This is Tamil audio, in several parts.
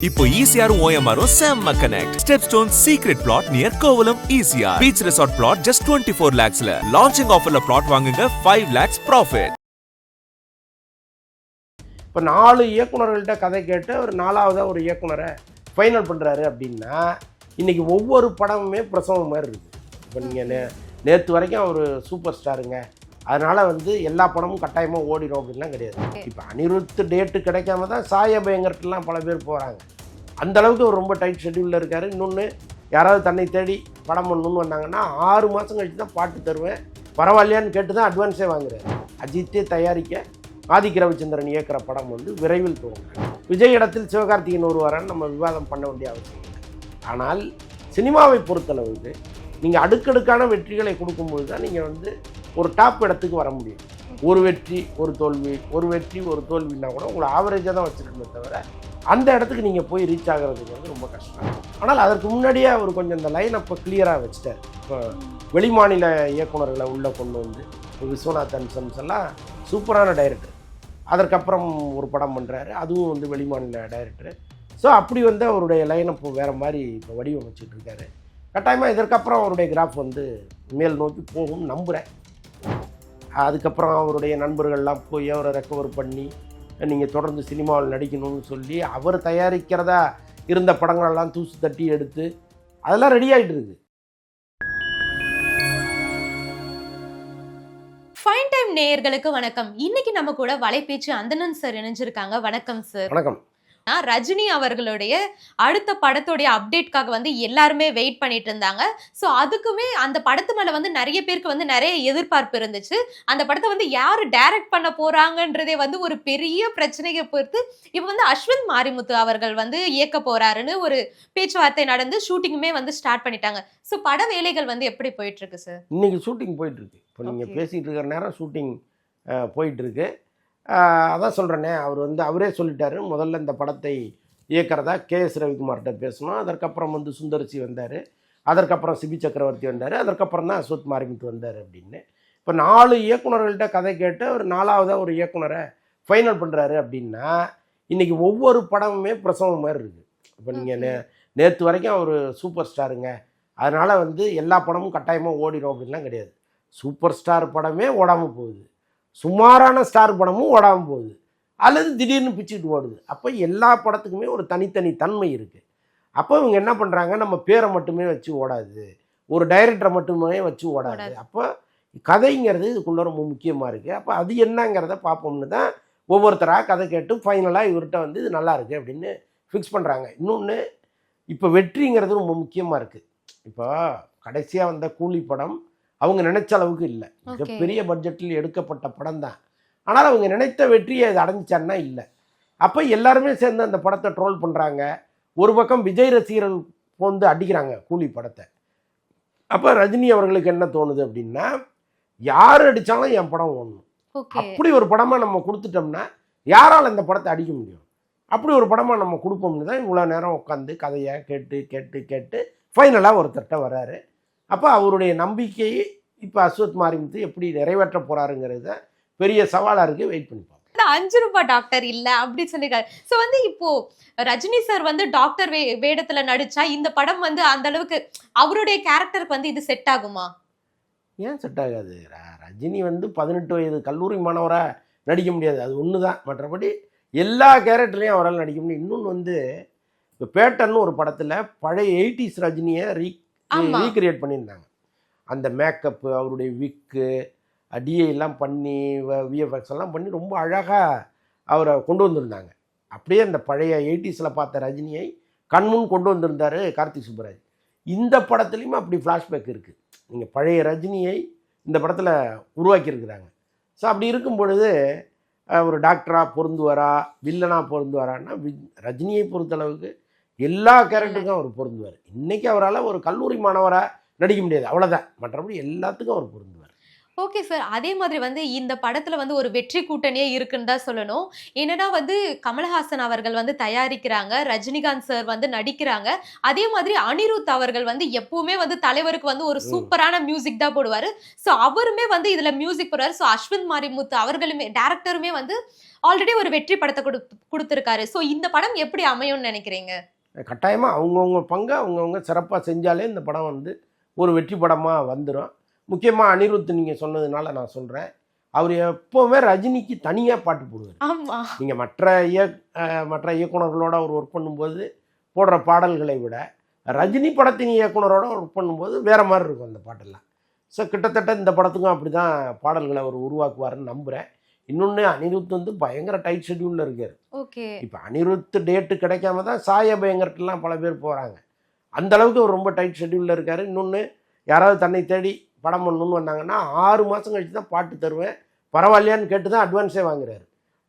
இப்போ ECR OMR செம்ம connect. Stepstone secret plot near Kovalam ECR. Beach resort plot just 24 lakhs ல. Launching offerல plot வாங்குங்க 5 lakhs profit. இப்போ 4 இயக்குனர்கள்ட்ட கதை கேட்டு ஒரு 4ஆவதா ஒரு இயக்குனரை ஃபைனல் பண்ணுறாரு அப்படின்னா இன்றைக்கி ஒவ்வொரு படமுமே பிரசவம் மாதிரி இருக்குது. இப்போ நீங்கள் நேற்று வரைக்கும் அவர் சூப்பர் ஸ்டாருங்க, அதனால் எல்லா படமும் கட்டாயமாக ஓடிடும் அப்படின்லாம் கிடையாது. இப்போ அனிருத் டேட்டு கிடைக்காம தான் சாயபயங்கர்லாம் பல பேர் போகிறாங்க. அந்தளவுக்கு அவர் ரொம்ப டைட் ஷெட்யூலில் இருக்கார். இன்னொன்று, யாராவது தன்னை தேடி படம் பண்ணணுன்னு வந்தாங்கன்னா 6 மாதம் கழிச்சு தான் பாட்டு தருவேன் பரவாயில்லையான்னு கேட்டு தான் அட்வான்ஸே வாங்குறாரு. அஜித்தே தயாரிக்க ஆதிக்க ரவிச்சந்திரன் இயக்கிற படம் விரைவில் துவங்குறாங்க. விஜய் இடத்தில் சிவகார்த்திகேயன் ஒருவரான்னு நம்ம விவாதம் பண்ண வேண்டிய அவசியம் இல்லை. ஆனால் சினிமாவை பொறுத்தளவுக்கு நீங்கள் அடுக்கடுக்கான வெற்றிகளை கொடுக்கும்போது தான் நீங்கள் ஒரு டாப் இடத்துக்கு வர முடியும். ஒரு வெற்றி ஒரு தோல்வி, ஒரு வெற்றி ஒரு தோல்வின்னா கூட உங்களை ஆவரேஜாக தான் வச்சுருக்கணுமே தவிர அந்த இடத்துக்கு நீங்கள் போய் ரீச் ஆகிறதுக்கு ரொம்ப கஷ்டம். ஆனால் அதற்கு முன்னாடியே அவர் கொஞ்சம் இந்த லைன் அப்போ கிளியராக வச்சுட்டார். இப்போ வெளிமாநில இயக்குநர்களை உள்ளே கொண்டு விஸ்வநாத் அன்சன்ஸ் எல்லாம் சூப்பரான டைரக்டர். அதற்கப்புறம் ஒரு படம் பண்ணுறாரு, அதுவும் வெளிமாநில டைரக்டரு. ஸோ அப்படி அவருடைய லைன் அப்போ வேறு மாதிரி இப்போ வடிவமைச்சிட்டு இருக்காரு. கட்டாயமாக இதற்கப்புறம் அவருடைய கிராஃப் மேல் நோக்கி போகும் நம்புகிறேன். அதுக்கப்புறம் அவருடைய நண்பர்கள்லாம் போய் அவரை ரெக்கவர் பண்ணி நீங்கள் தொடர்ந்து சினிமாவில் நடிக்கணும்னு சொல்லி அவர் தயாரிக்கிறதா இருந்த படங்களெல்லாம் தூசு தட்டி எடுத்து அதெல்லாம் ரெடி ஆகிட்டு இருக்கு. ஃபைன் டைம் நேயர்களுக்கு வணக்கம். இன்னைக்கு நம்ம கூட வலைபேச்சு அந்தணன் சார் இணைஞ்சிருக்காங்க. வணக்கம் சார். வணக்கம். ரஜினி அவர்களுடைய அடுத்த படத்துடைய அப்டேட்காக எல்லாருமே வெயிட் பண்ணிட்டு இருந்தாங்க. ஸோ அதுக்குமே அந்த படத்து மேல நிறைய பேருக்கு நிறைய எதிர்பார்ப்பு இருந்துச்சு. அந்த படத்தை யாரு டைரக்ட் பண்ண போறாங்கன்றதே ஒரு பெரிய பிரச்சனையை பொறுத்து இப்போ அஸ்வந்த் மாரிமுத்து அவர்கள் இயக்க போறாருன்னு ஒரு பேச்சுவார்த்தை நடந்து ஷூட்டிங்குமே ஸ்டார்ட் பண்ணிட்டாங்க. ஸோ பட வேலைகள் எப்படி போயிட்டு இருக்கு சார்? இன்னைக்கு ஷூட்டிங் போயிட்டு இருக்கு. இப்போ நீங்க பேசிட்டு இருக்கிற நேரம் ஷூட்டிங் போயிட்டு இருக்கு. அதான் சொல்கிறேனே, அவர் அவரே சொல்லிட்டாரு, முதல்ல இந்த படத்தை இயக்கிறதா KS ரவிக்குமார்கிட்ட பேசணும். அதற்கப்புறம் சுந்தர்சி வந்தார், அதற்கப்புறம் சிபி சக்கரவர்த்தி வந்தார், அதற்கப்புறம் தான் அஸ்வத் மாரிமுத்து வந்தார் அப்படின்னு. இப்போ 4 இயக்குனர்கள்ட்ட கதை கேட்டு ஒரு 4ஆவதா ஒரு இயக்குனரை ஃபைனல் பண்ணுறாரு அப்படின்னா இன்றைக்கி ஒவ்வொரு படமுமே பிரசவம் மாதிரி இருக்குது. இப்போ நீங்கள் நேற்று வரைக்கும் அவர் சூப்பர் ஸ்டாருங்க, அதனால் எல்லா படமும் கட்டாயமாக ஓடிடும் அப்படின்லாம் கிடையாது. சூப்பர் ஸ்டார் படமே ஓடாமல் போகுது, சுமாரான ஸ்டார் படமும் ஓடாமல் போகுது, அல்லது திடீர்னு பிச்சுக்கிட்டு ஓடுது. அப்போ எல்லா படத்துக்குமே ஒரு தனித்தனி தன்மை இருக்குது. அப்போ இவங்க என்ன பண்ணுறாங்க, நம்ம பேரை மட்டுமே வச்சு ஓடாது, ஒரு டைரக்டரை மட்டுமே வச்சு ஓடாது. அப்போ கதைங்கிறது இதுக்குள்ள ரொம்ப முக்கியமாக இருக்குது. அப்போ அது என்னங்கிறத பார்ப்போம்னு தான் ஒவ்வொருத்தராக கதை கேட்டு ஃபைனலாக இவர்கிட்ட இது நல்லா இருக்குது அப்படின்னு ஃபிக்ஸ் பண்ணுறாங்க. இன்னொன்று, இப்போ வெற்றிங்கிறது ரொம்ப முக்கியமாக இருக்குது. இப்போ கடைசியாக வந்த கூலி படம் அவங்க நினைச்ச அளவுக்கு இல்லை, மிகப்பெரிய பட்ஜெட்டில் எடுக்கப்பட்ட படம் தான். ஆனால் அவங்க நினைத்த வெற்றியை அது அடைஞ்சான்னா இல்லை. அப்போ எல்லாருமே சேர்ந்து அந்த படத்தை ட்ரோல் பண்ணுறாங்க. ஒரு பக்கம் விஜய் ரசிகர்கள் அடிக்கிறாங்க கூலி படத்தை. அப்போ ரஜினி அவர்களுக்கு என்ன தோணுது அப்படின்னா, யார் அடித்தாலும் என் படம் ஓடணும், அப்படி ஒரு படமாக நம்ம கொடுத்துட்டோம்னா யாரால் அந்த படத்தை அடிக்க முடியும், அப்படி ஒரு படமாக நம்ம கொடுப்போம்னு தான் இவ்வளோ நேரம் உட்காந்து கதையை கேட்டு கேட்டு கேட்டு ஃபைனலாக ஒருத்தர்கிட்ட வர்றாரு. அப்போ அவருடைய நம்பிக்கையை இப்போ அஸ்வத் மாரிமுத்து எப்படி நிறைவேற்ற போறாருங்கிறத பெரிய சவாலாக இருக்குது. வெயிட் பண்ணி பார்ப்போம். 5 ரூபாய் டாக்டர் இல்ல அப்படி சொல்லிருக்காரு. ஸோ இப்போ ரஜினி சார் டாக்டர் வேடத்துல நடிச்சா இந்த படம் அந்த அளவுக்கு அவருடைய கேரக்டருக்கு இது செட் ஆகுமா? ஏன் செட் ஆகாது? ரஜினி 18 வயது கல்லூரி மாணவராக நடிக்க முடியாது, அது ஒன்று தான். மற்றபடி எல்லா கேரக்டர்லையும் அவரால் நடிக்க முடியும். இன்னொன்று இப்போ பேட்டர்னு ஒரு படத்தில் பழைய 80s ரஜினியை ரீக்ரியேட் பண்ணியிருந்தாங்க. அந்த மேக்கப்பு, அவருடைய விக்கு, டிஏ எல்லாம் பண்ணி விஎஃப்எக்ஸ் எல்லாம் பண்ணி ரொம்ப அழகாக அவரை கொண்டு வந்திருந்தாங்க. அப்படியே அந்த பழைய 80s பார்த்த ரஜினியை கண்முன் கொண்டு வந்திருந்தார் கார்த்திக் சுப்புராஜ். இந்த படத்துலையுமே அப்படி ஃப்ளாஷ்பேக் இருக்குது. நீங்கள் பழைய ரஜினியை இந்த படத்தில் உருவாக்கியிருக்கிறாங்க. ஸோ அப்படி இருக்கும் பொழுது ஒரு டாக்டராக பொருந்துவாரா, வில்லனாக பொருந்துவாரான்னா ரஜினியை பொறுத்தளவுக்கு எல்லா கேரக்டருக்கும் அவர் பொருந்துவார். இன்றைக்கி அவரால் ஒரு கல்லூரி மாணவராக நடிக்க முடியாது, அவ்வளோதான். மற்றபடி எல்லாத்துக்கும் அவர் பொருந்துவார். Okay sir. அதே மாதிரி வந்து இந்த படத்துல வந்து ஒரு வெற்றி கூட்டணியே இருக்குன்னு தான் சொல்லணும். என்னன்னா வந்து கமலஹாசன் அவர்கள் வந்து தயாரிக்கிறாங்க. ரஜினிகாந்த் சார் வந்து நடிக்கிறாங்க. அதே மாதிரி அனிருத் அவர்கள் வந்து எப்பவுமே வந்து தலைவருக்கு வந்து ஒரு ம். சூப்பரான மியூசிக் தான் போடுவாரு. ஸோ அவருமே வந்து இதுல மியூசிக் போடுறாரு. ஸோ அஸ்வின் மாரிமுத்து அவர்களுமே டைரக்டருமே வந்து ஆல்ரெடி ஒரு வெற்றி படத்த குடுத்திருக்காரு. ஸோ இந்த படம் எப்படி அமையும்னு நெனைக்கிறீங்க? கட்டாயமா அவங்கவங்க பங்க அவங்கவங்க சிறப்பா செஞ்சாலே இந்த படம் வந்து ஒரு வெற்றி படமா வந்துரும். முக்கியமா அனிருத் நீங்க சொன்னதுனால நான் சொல்றேன். அவர் எப்பவுமே ரஜினிக்கு தனியா பாட்டு போடுவாரு. ஆமா. நீங்க மற்ற இயக்குனர்களோட அவர் ஒர்க் பண்ணும்போது போடுற பாடல்களை விட ரஜினி படத்தின் இயக்குனரோட ஒர்க் பண்ணும்போது வேற மாதிரி இருக்கும் அந்த பாட்டெல்லாம். ஸோ கிட்டத்தட்ட இந்த படத்துக்கும் அப்படிதான் பாடல்களை அவர் உருவாக்குவாருன்னு நம்புறேன். இன்னொன்று அனிருத் வந்து பயங்கர டைட் ஷெட்யூலில் இருக்கார். ஓகே. இப்போ அனிருத் டேட்டு கிடைக்காம தான் சாய பயங்கரட்டுலாம் பல பேர் போகிறாங்க. அந்த அளவுக்கு அவர் ரொம்ப டைட் ஷெட்யூலில் இருக்கார். இன்னொன்று யாராவது தன்னை தேடி படம் பண்ணணும்னு வந்தாங்கன்னா 6 மாதம் கழிச்சு தான் பாட்டு தருவேன் பரவாயில்லையான்னு கேட்டு தான் அட்வான்ஸே வாங்குறாரு.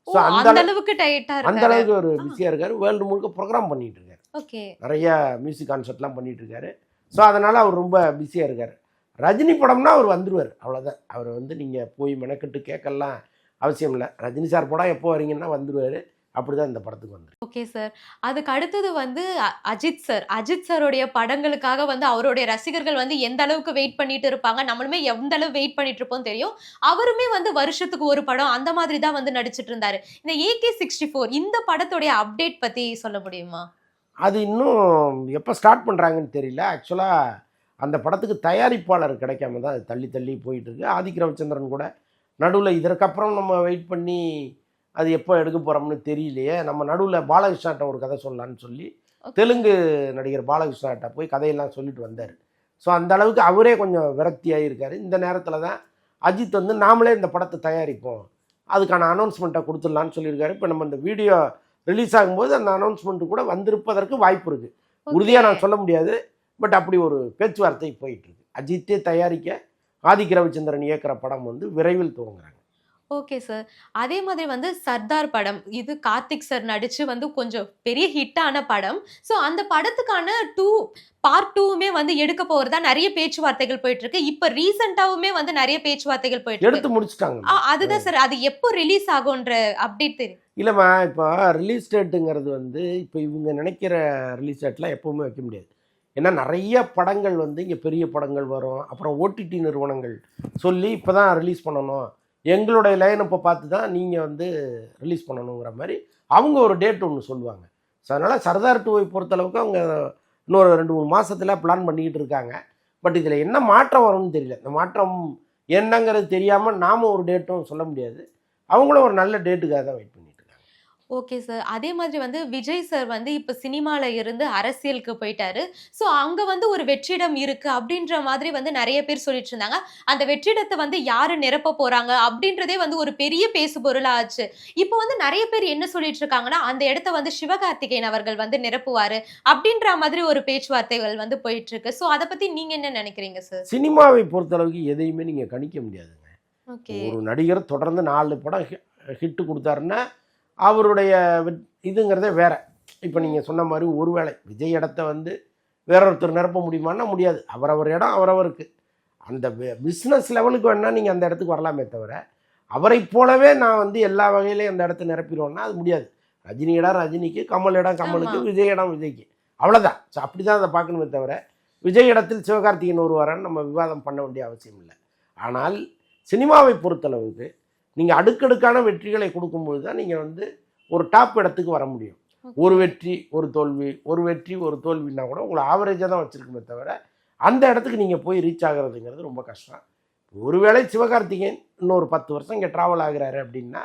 ஸோ அந்த அளவுக்கு டைட்டா அந்த இருக்காரு. அளவுக்கு ஒரு பிஸியாக இருக்காரு. வேர்ல்டு முழுக்க ப்ரோக்ராம் பண்ணிட்டு இருக்காரு. ஓகே. நிறைய மியூசிக் கான்சர்ட்லாம் பண்ணிட்டு இருக்காரு. ஸோ அதனால் அவர் ரொம்ப பிஸியாக இருக்கார். ரஜினி படம்னா அவர் வந்துடுவார், அவ்வளோதான். அவர் வந்து நீங்கள் போய் மெனக்கெட்டு கேட்கலாம் அவசியம் இல்லை. ரஜினி சார் படம் எப்போ வரீங்கன்னா வந்துடுவார். அப்படிதான் இந்த படத்துக்கு வந்து. Okay sir. அதுக்கு அடுத்தது வந்து அஜித் சார். அஜித் சாருடைய படங்களுக்காக வந்து அவருடைய ரசிகர்கள் வந்து எந்த அளவுக்கு வெயிட் பண்ணிட்டு இருப்பாங்க, நம்மளுமே எந்த அளவு வெயிட் பண்ணிட்டு இருப்போம் தெரியும். அவருமே வந்து வருஷத்துக்கு ஒரு படம் அந்த மாதிரி தான் வந்து நடிச்சிட்டு இருந்தாரு. இந்த AK64 இந்த படத்துடைய அப்டேட் பத்தி சொல்ல முடியுமா? அது இன்னும் எப்போ ஸ்டார்ட் பண்ணுறாங்கன்னு தெரியல. ஆக்சுவலாக அந்த படத்துக்கு தயாரிப்பாளர் கிடைக்காம தான் அது தள்ளி தள்ளி போயிட்டுருக்கு. ஆதிக் ரவிச்சந்திரன் கூட நடுவில் இதற்கப்புறம் நம்ம வெயிட் பண்ணி அது எப்போ எடுக்க போகிறோம்னு தெரியலையே, நம்ம நடுவில் பாலகிருஷ்ணாட்ட ஒரு கதை சொல்லலான்னு சொல்லி தெலுங்கு நடிகர் பாலகிருஷ்ணாட்ட போய் கதையெல்லாம் சொல்லிட்டு வந்தார். ஸோ அந்த அளவுக்கு அவரே கொஞ்சம் விரக்தியாக இருக்கார். இந்த நேரத்தில் தான் அஜித் வந்து நாமளே இந்த படத்தை தயாரிப்போம், அதுக்கான அனௌன்ஸ்மெண்ட்டை கொடுத்துடலான்னு சொல்லியிருக்காரு. இப்போ நம்ம இந்த வீடியோ ரிலீஸ் ஆகும்போது அந்த அனௌன்ஸ்மெண்ட்டு கூட வந்திருப்பதற்கு வாய்ப்பு இருக்குது. உறுதியாக நான் சொல்ல முடியாது, பட் அப்படி ஒரு பேச்சுவார்த்தை போயிட்டுருக்கு. அஜித்தே தயாரிக்க ஆதிக் ரவிச்சந்திரன் இயக்குற படம் வந்து விரைவில் துவங்குறாங்க. Okay sir. அதே மாதிரி வந்து சர்தார் படம். இது கார்த்திக் சார் நடிச்சு வந்து கொஞ்சம் பெரிய ஹிட்டான படம். ஸோ அந்த படத்துக்கான பார்ட் 2மே வந்து எடுக்க போறதா நிறைய பேச்சுவார்த்தைகள் போயிட்டு இருக்கு. இப்போ ரீசெண்டாவுமே வந்து நிறைய பேச்சுவார்த்தைகள் போயிட்டு இருக்கு. எடுத்து முடிச்சிட்டாங்க. அதுதான் சார். அது எப்போ ரிலீஸ் ஆகும்ன்ற அப்டேட் தெரியும்? இல்லைம்மா, இப்போ ரிலீஸ் டேட்டுங்கிறது வந்து இப்போ இவங்க நினைக்கிற ரிலீஸ் டேட்லாம் எப்போவுமே வைக்க முடியாது. ஏன்னா நிறைய படங்கள் வந்து இங்கே பெரிய படங்கள் வரும். அப்புறம் OTT நிறுவனங்கள் சொல்லி இப்போ தான் ரிலீஸ் பண்ணணும், எங்களுடைய லைனப்பை பார்த்து தான் நீங்கள் வந்து ரிலீஸ் பண்ணணுங்கிற மாதிரி அவங்க ஒரு டேட் ஒன்று சொல்லுவாங்க. ஸோ அதனால் சர்தார் 2வை பொறுத்தளவுக்கு அவங்க இன்னொரு 2-3 மாதத்தில் பிளான் பண்ணிக்கிட்டு இருக்காங்க. பட் இதில் என்ன மாற்றம் வரும்னு தெரியல. இந்த மாற்றம் என்னங்கிறது தெரியாமல் நாம் ஒரு டேட்டும் சொல்ல முடியாது. அவங்களும் ஒரு நல்ல டேட்டுக்காக தான் வெயிட் பண்ணிட்டு இருக்காங்க. Okay sir. அதே மாதிரி வந்து விஜய் சார் வந்து இப்போ சினிமால இருந்து அரசியலுக்கு போயிட்டாரு. ஸோ அங்க வந்து ஒரு வெற்றிடம் இருக்கு அப்படின்ற மாதிரி வந்து நிறைய பேர் சொல்லிட்டு இருந்தாங்க. அந்த வெற்றிடத்தை வந்து யாரு நிரப்ப போறாங்க அப்படின்றதே வந்து ஒரு பெரிய பேசு பொருளா ஆச்சு. இப்போ வந்து நிறைய பேர் என்ன சொல்லிட்டு இருக்காங்கன்னா அந்த இடத்த வந்து சிவகார்த்திகேயன் அவர்கள் வந்து நிரப்புவாரு அப்படின்ற மாதிரி ஒரு பேச்சுவார்த்தைகள் வந்து போயிட்டு இருக்கு. ஸோ அதை பத்தி நீங்க என்ன நினைக்கிறீங்க சார்? சினிமாவை பொறுத்தளவுக்கு எதையுமே நீங்கள் கணிக்க முடியாதுங்க. ஓகே. ஒரு நடிகர் தொடர்ந்து 4 படம் ஹிட்டு கொடுத்தாருன்னா அவருடைய இதுங்கிறதே வேற. இப்போ நீங்கள் சொன்ன மாதிரி ஒருவேளை விஜய் இடத்த வந்து வேற ஒருத்தர் நிரப்ப முடியுமான்னா முடியாது. அவரவர் இடம் அவரவருக்கு. அந்த பிஸ்னஸ் லெவலுக்கு வேணால் நீங்கள் அந்த இடத்துக்கு வரலாமே தவிர அவரை போலவே நான் வந்து எல்லா வகையிலையும் அந்த இடத்த நிரப்பிடுவோன்னா அது முடியாது. ரஜினி இடம் ரஜினிக்கு, கமல் இடம் கமலுக்கு, விஜய் இடம் விஜய்க்கு, அவ்வளோதான். ஸோ அப்படி தான் அதை பார்க்கணுமே தவிர விஜய் இடத்தில் சிவகார்த்திகேயன் வருவாரான்னு நம்ம விவாதம் பண்ண வேண்டிய அவசியம் இல்லை. ஆனால் சினிமாவை பொறுத்தளவுக்கு நீங்கள் அடுக்கடுக்கான வெற்றிகளை கொடுக்கும்போது தான் நீங்கள் வந்து ஒரு டாப் இடத்துக்கு வர முடியும். ஒரு வெற்றி ஒரு தோல்வி, ஒரு வெற்றி ஒரு தோல்வின்னா கூட உங்களை ஆவரேஜாக தான் வச்சுருக்குமே தவிர அந்த இடத்துக்கு நீங்கள் போய் ரீச் ஆகிறதுங்கிறது ரொம்ப கஷ்டம். ஒருவேளை சிவகார்த்திகேயன் இன்னொரு 10 வருஷம் இங்கே ட்ராவல் ஆகுறாரு அப்படின்னா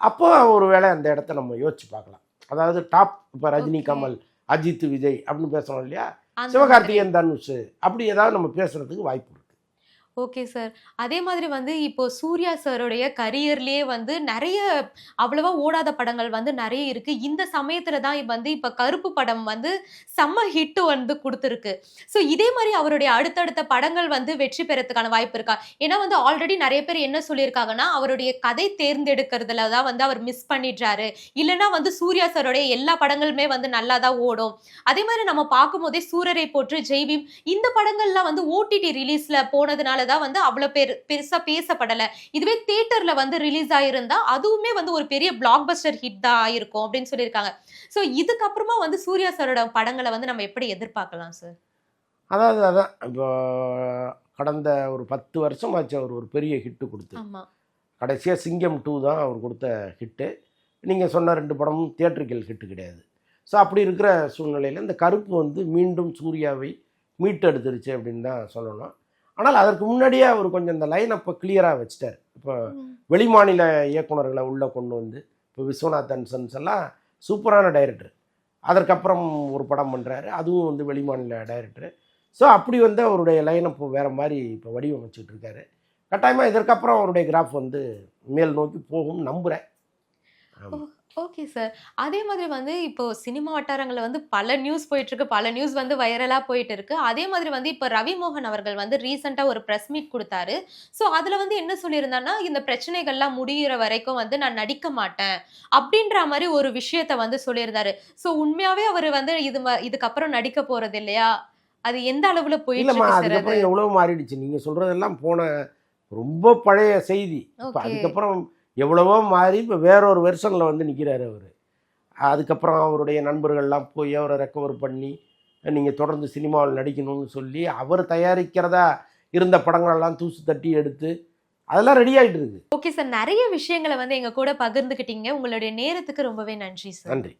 அப்போ ஒரு வேளை அந்த இடத்த நம்ம யோசிச்சு பார்க்கலாம். அதாவது டாப் இப்போ ரஜினி, கமல், அஜித், விஜய் அப்படின்னு பேசுகிறோம் இல்லையா, சிவகார்த்திகேயன், தனுஷ் அப்படி ஏதாவது நம்ம பேசுகிறதுக்கு வாய்ப்பு இருக்குது. Okay sir. அதே மாதிரி வந்து இப்போ சூர்யா சாருடைய கரியர்லயே வந்து நிறைய அவ்வளவா ஓடாத படங்கள் வந்து நிறைய இருக்கு. இந்த சமயத்துல தான் வந்து இப்ப கருப்பு படம் வந்து செம்ம ஹிட் வந்து கொடுத்துருக்கு. ஸோ இதே மாதிரி அவருடைய அடுத்தடுத்த படங்கள் வந்து வெற்றி பெறத்துக்கான வாய்ப்பு இருக்கா? ஏன்னா வந்து ஆல்ரெடி நிறைய பேர் என்ன சொல்லியிருக்காங்கன்னா அவருடைய கதை தேர்ந்தெடுக்கிறதுல தான் வந்து அவர் மிஸ் பண்ணிடுறாரு, இல்லைன்னா வந்து சூர்யா சாருடைய எல்லா படங்களுமே வந்து நல்லா தான் ஓடும். அதே மாதிரி நம்ம பார்க்கும் போதே சூரரை போற்று, ஜெய்பீம் இந்த படங்கள்லாம் வந்து OTT ரிலீஸ்ல போனதுனால வந்ததாலதான் வந்து அவ்வளவு பெருசா பேசப்படல. இதுவே தியேட்டர்ல வந்து ரிலீஸ் ஆயிருந்தா அதுவுமே வந்து ஒரு பெரிய பிளாக் பஸ்டர் ஹிட் தான் ஆயிருக்கும் அப்படின்னு சொல்லியிருக்காங்க. சோ இதுக்கப்புறமா வந்து சூர்யா சாரோட படங்களை வந்து நம்ம எப்படி எதிர்பார்க்கலாம் சார்? அதான் இப்போ கடந்த ஒரு 10 வருஷமாச்சு அவர் ஒரு பெரிய ஹிட்டு கொடுத்து. ஆமா. கடைசியாக சிங்கம் 2 தான் அவர் கொடுத்த ஹிட்டு. நீங்கள் சொன்ன 2 படமும் தியேட்ரிக்கல் ஹிட்டு கிடையாது. ஸோ அப்படி இருக்கிற சூழ்நிலையில் இந்த கருப்பு வந்து மீண்டும் சூர்யாவை மீட்டெடுத்துருச்சு அப்படின்னு தான் சொல்லணும். ஆனால் அதற்கு முன்னாடியே அவர் கொஞ்சம் இந்த லைன் அப்போ கிளியராக வச்சுட்டார். இப்போ வெளிமாநில இயக்குனர்களை உள்ளே கொண்டு வந்து இப்போ விஸ்வநாதன் சன்ஸ் எல்லாம் சூப்பரான டைரக்டர். அதற்கப்புறம் ஒரு படம் பண்ணுறாரு, அதுவும் வந்து வெளிமாநில டைரக்டரு. ஸோ அப்படி வந்து அவருடைய லைன் இப்போ வேறு மாதிரி இப்போ வடிவமைச்சிட்டு இருக்காரு. கட்டாயமாக இதற்கப்புறம் அவருடைய கிராஃப் வந்து மேல் நோக்கி போகும் நம்புகிறேன். Okay sir. அதே மாதிரி வந்து இப்போ சினிமா வட்டாரங்கள்ல வந்து பல நியூஸ் போயிட்டு இருக்கு, பல நியூஸ் வந்து வைரலா போயிட்டு இருக்கு. அதே மாதிரி வந்து இப்போ ரவி மோகன் அவர்கள் வந்து ரீசெண்டா ஒரு பிரஸ் மீட் கொடுத்தாரு. சோ அதுல வந்து என்ன சொல்லியிருந்தாருன்னா, இந்த பிரச்சனைகள்லாம் முடியிற வரைக்கும் வந்து நான் நடிக்க மாட்டேன் அப்படின்ற மாதிரி ஒரு விஷயத்த வந்து சொல்லியிருந்தாரு. சோ உண்மையாவே அவர் வந்து இதுக்கப்புறம் நடிக்க போறது இல்லையா? அது எந்த அளவுல போயிட்டு இல்லைம்மா, இருக்கு சார்? அதுக்கப்புறம் எவ்வளோ மாறிடுச்சு. நீங்கள் சொல்கிறதெல்லாம் போன ரொம்ப பழைய செய்தி. இப்போ ஓகே. அதுக்கப்புறம் எவ்வளவோ மாறி இப்போ வேறொரு வெர்ஷனில் வந்து நிற்கிறாரு அவர். அதுக்கப்புறம் அவருடைய நண்பர்கள்லாம் போய் அவரை ரெக்கவர் பண்ணி நீங்கள் தொடர்ந்து சினிமாவில் நடிக்கணும்னு சொல்லி அவர் தயாரிக்கிறதா இருந்த படங்களெல்லாம் தூசு தட்டி எடுத்து அதெல்லாம் ரெடி ஆகிட்டு இருக்கு. Okay sir. நிறைய விஷயங்களை வந்து எங்க கூட பகிர்ந்துக்கிட்டீங்க. உங்களுடைய நேரத்துக்கு ரொம்பவே நன்றி சார். நன்றி.